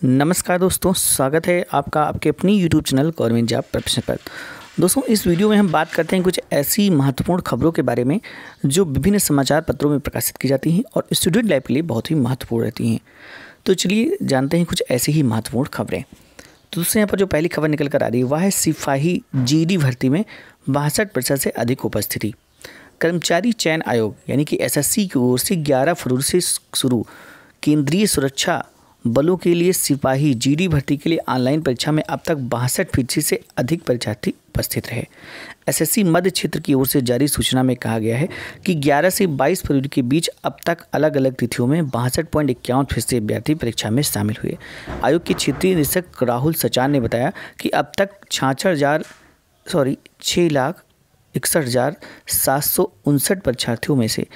नमस्कार दोस्तों, स्वागत है आपका आपके अपनी YouTube channel government job preparation पर। दोस्तों, इस वीडियो में हम बात करते हैं कुछ ऐसी महत्वपूर्ण खबरों के बारे में जो विभिन्न समाचार पत्रों में प्रकाशित की जाती हैं और स्टूडेंट लाइफ के लिए बहुत ही महत्वपूर्ण रहती हैं। तो चलिए जानते हैं कुछ ऐसी ही महत्वपूर्ण खबरें। तो दोस्तों, यहाँ पर जो पहली खबर निकल कर आ रही है वह है सिपाही जीडी भर्ती में 62% से अधिक उपस्थिति। कर्मचारी चयन आयोग यानी कि एसएससी की ओर से 11 फरवरी से शुरू केंद्रीय सुरक्षा बलों के लिए सिपाही जीडी भर्ती के लिए ऑनलाइन परीक्षा में अब तक 62% से अधिक परीक्षार्थी उपस्थित रहे। एसएससी मध्य क्षेत्र की ओर से जारी सूचना में कहा गया है कि 11 से 22 फरवरी के बीच अब तक अलग अलग तिथियों में 62.51% अभ्यर्थी परीक्षा में शामिल हुए। आयोग के क्षेत्रीय निरीक्षक राहुल सचान ने बताया कि अब तक 6,61,759 परीक्षार्थियों में से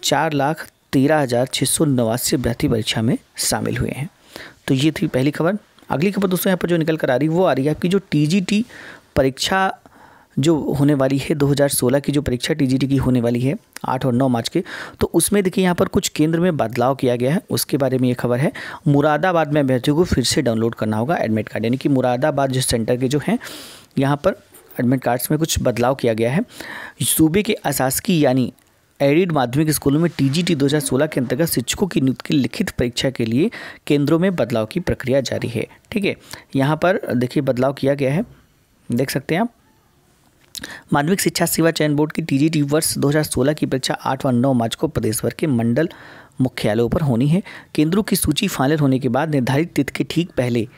4,13,689 अभ्यर्थी परीक्षा में शामिल हुए हैं। तो ये थी पहली खबर। अगली खबर दोस्तों यहाँ पर जो निकल कर आ रही है वो आ रही है कि जो टीजीटी परीक्षा जो होने वाली है 2016 की जो परीक्षा टीजीटी की होने वाली है 8 और 9 मार्च के, तो उसमें देखिए यहाँ पर कुछ केंद्र में बदलाव किया गया है। उसके बारे में ये खबर है। मुरादाबाद में अभ्यर्थियों को फिर से डाउनलोड करना होगा एडमिट कार्ड, यानी कि मुरादाबाद जो सेंटर के जो हैं यहाँ पर एडमिट कार्ड्स में कुछ बदलाव किया गया है। सूबे के अशासकीय यानी एडिड माध्यमिक स्कूलों में टीजीटी 2016 के अंतर्गत शिक्षकों की नियुक्ति की लिखित परीक्षा के लिए केंद्रों में बदलाव की प्रक्रिया जारी है। ठीक है, यहाँ पर देखिए बदलाव किया गया है, देख सकते हैं आप। माध्यमिक शिक्षा सेवा चयन बोर्ड की टीजीटी वर्ष 2016 की परीक्षा 8 व 9 मार्च को प्रदेश भर के मंडल मुख्यालयों पर होनी है। केंद्रों की सूची फाइनल होने के बाद निर्धारित तिथि के ठीक पहले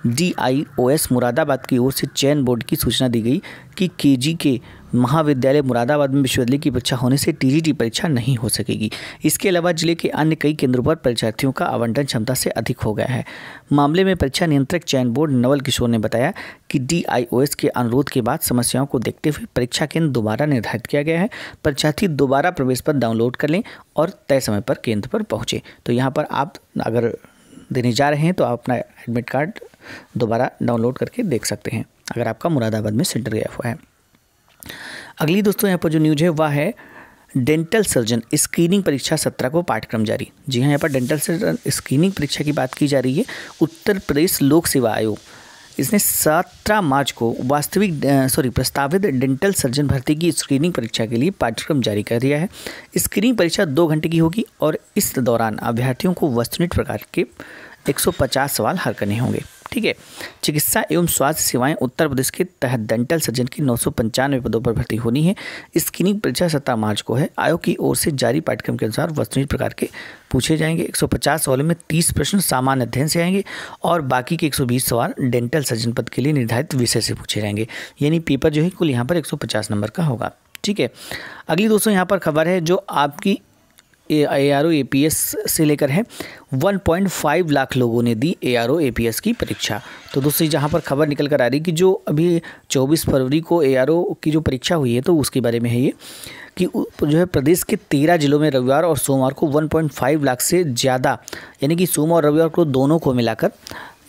DIOS मुरादाबाद की ओर से चयन बोर्ड की सूचना दी गई कि केजी के महाविद्यालय मुरादाबाद में विश्वविद्यालय की परीक्षा होने से टीजीटी परीक्षा नहीं हो सकेगी। इसके अलावा जिले के अन्य कई केंद्रों पर परीक्षार्थियों का आवंटन क्षमता से अधिक हो गया है। मामले में परीक्षा नियंत्रक चयन बोर्ड नवल किशोर ने बताया कि DIOS के अनुरोध के बाद समस्याओं को देखते हुए परीक्षा केंद्र दोबारा निर्धारित किया गया है। परीक्षार्थी दोबारा प्रवेश पत्र डाउनलोड कर लें और तय समय पर केंद्र पर पहुँचे। तो यहाँ पर आप अगर देने जा रहे हैं तो आप अपना एडमिट कार्ड दोबारा डाउनलोड करके देख सकते हैं अगर आपका मुरादाबाद में सेंटर गया हुआ है। अगली दोस्तों यहाँ पर जो न्यूज़ है वह है डेंटल सर्जन स्क्रीनिंग परीक्षा 17 को पाठ्यक्रम जारी। जी हाँ, यहाँ पर डेंटल सर्जन स्क्रीनिंग परीक्षा की बात की जा रही है। उत्तर प्रदेश लोक सेवा आयोग इसने 17 मार्च को प्रस्तावित डेंटल सर्जन भर्ती की स्क्रीनिंग परीक्षा के लिए पाठ्यक्रम जारी कर दिया है। स्क्रीनिंग परीक्षा 2 घंटे की होगी और इस दौरान अभ्यर्थियों को वस्तुनिष्ठ प्रकार के 150 सवाल हल करने होंगे। ठीक है, चिकित्सा एवं स्वास्थ्य सेवाएं उत्तर प्रदेश के तहत डेंटल सर्जन की 995 पदों पर भर्ती होनी है। स्क्रीनिंग परीक्षा 17 मार्च को है। आयोग की ओर से जारी पाठ्यक्रम के अनुसार वस्तुनिष्ठ प्रकार के पूछे जाएंगे। 150 सवालों में 30 प्रश्न सामान्य अध्ययन से आएंगे और बाकी के 120 सवाल डेंटल सर्जन पद के लिए निर्धारित विषय से पूछे जाएंगे। यानी पेपर जो है कुल यहाँ पर 150 नंबर का होगा। ठीक है, अगली दोस्तों यहाँ पर खबर है जो आपकी ARO APS से लेकर है 1.5 लाख लोगों ने दी ARO APS की परीक्षा। तो दोस्तों जहाँ पर खबर निकल कर आ रही कि जो अभी 24 फरवरी को ARO की जो परीक्षा हुई है तो उसके बारे में है ये कि जो है प्रदेश के 13 जिलों में रविवार और सोमवार को 1.5 लाख से ज़्यादा, यानी कि सोमवार और रविवार को दोनों को मिलाकर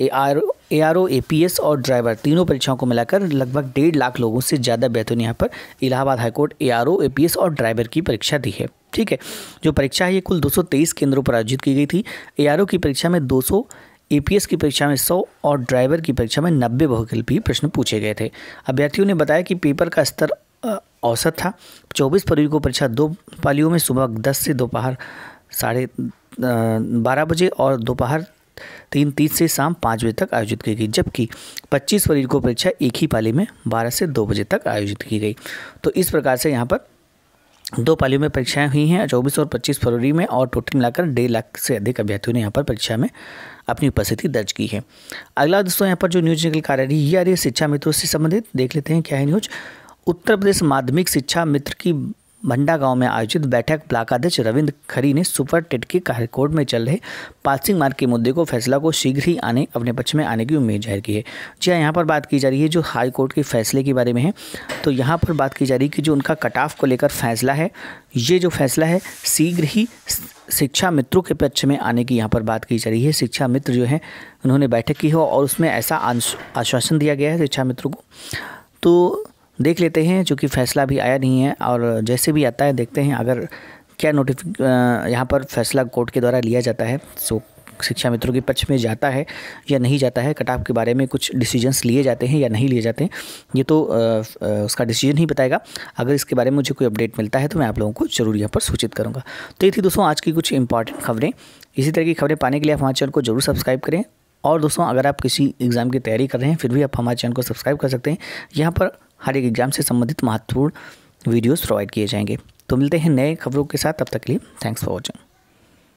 ARO APS और ड्राइवर तीनों परीक्षाओं को मिलाकर लगभग 1.5 लाख लोगों से ज़्यादा अभ्यर्थियों ने यहाँ पर इलाहाबाद हाईकोर्ट ARO APS और ड्राइवर की परीक्षा दी है। ठीक है, जो परीक्षा है ये कुल 223 केंद्रों पर आयोजित की गई थी। ARO की परीक्षा में 200, APS की परीक्षा में 100 और ड्राइवर की परीक्षा में 90 बहुविकल्पी प्रश्न पूछे गए थे। अभ्यर्थियों ने बताया कि पेपर का स्तर औसत था। 24 फरवरी को परीक्षा 2 पालियों में सुबह 10 से दोपहर 12:30 बजे और दोपहर 3:30 से शाम 5 बजे तक आयोजित की गई, जबकि 25 फरवरी को परीक्षा एक ही पाली में 12 से 2 बजे तक आयोजित की गई। तो इस प्रकार से यहाँ पर 2 पालियों में परीक्षाएं हुई हैं 24 और 25 फरवरी में और टोटल मिलाकर 1.5 लाख से अधिक अभ्यर्थियों ने यहाँ पर परीक्षा में अपनी उपस्थिति दर्ज की है। अगला दोस्तों यहाँ पर जो न्यूज़ निकल कर आ रही है ये आ रही है शिक्षा मित्रों से संबंधित। देख लेते हैं क्या है न्यूज़। उत्तर प्रदेश माध्यमिक शिक्षा मित्र की भंडा गांव में आयोजित बैठक ब्लॉक अध्यक्ष रविंद्र खरी ने सुपर टेट के हाईकोर्ट में चल रहे पासिंग मार्क के मुद्दे को फैसला को शीघ्र ही अपने पक्ष में आने की उम्मीद जाहिर की है। जी हाँ, यहाँ पर बात की जा रही है जो हाई कोर्ट के फैसले के बारे में है। तो यहाँ पर बात की जा रही है कि जो उनका कट ऑफ को लेकर फैसला है, ये जो फैसला है शीघ्र ही शिक्षा मित्रों के पक्ष में आने की यहाँ पर बात की जा रही है। शिक्षा मित्र जो है उन्होंने बैठक की हो और उसमें ऐसा आश्वासन दिया गया है शिक्षा मित्रों को। तो देख लेते हैं, चूँकि फैसला भी आया नहीं है और जैसे भी आता है देखते हैं अगर क्या यहाँ पर फैसला कोर्ट के द्वारा लिया जाता है। सो शिक्षा मित्रों के पक्ष में जाता है या नहीं जाता है, कट ऑफ के बारे में कुछ डिसीजंस लिए जाते हैं या नहीं लिए जाते हैं, ये तो उसका डिसीजन ही बताएगा। अगर इसके बारे में मुझे कोई अपडेट मिलता है तो मैं आप लोगों को ज़रूर यहाँ पर सूचित करूँगा। तो ये थी दोस्तों आज की कुछ इंपॉर्टेंट खबरें। इसी तरह की खबरें पाने के लिए आप हमारे चैनल को जरूर सब्सक्राइब करें। और दोस्तों अगर आप किसी एग्ज़ाम की तैयारी कर रहे हैं फिर भी आप हमारे चैनल को सब्सक्राइब कर सकते हैं। यहाँ पर हर एक एग्ज़ाम से संबंधित महत्वपूर्ण वीडियोस प्रोवाइड किए जाएंगे। तो मिलते हैं नए खबरों के साथ, तब तक के लिए थैंक्स फॉर वॉचिंग।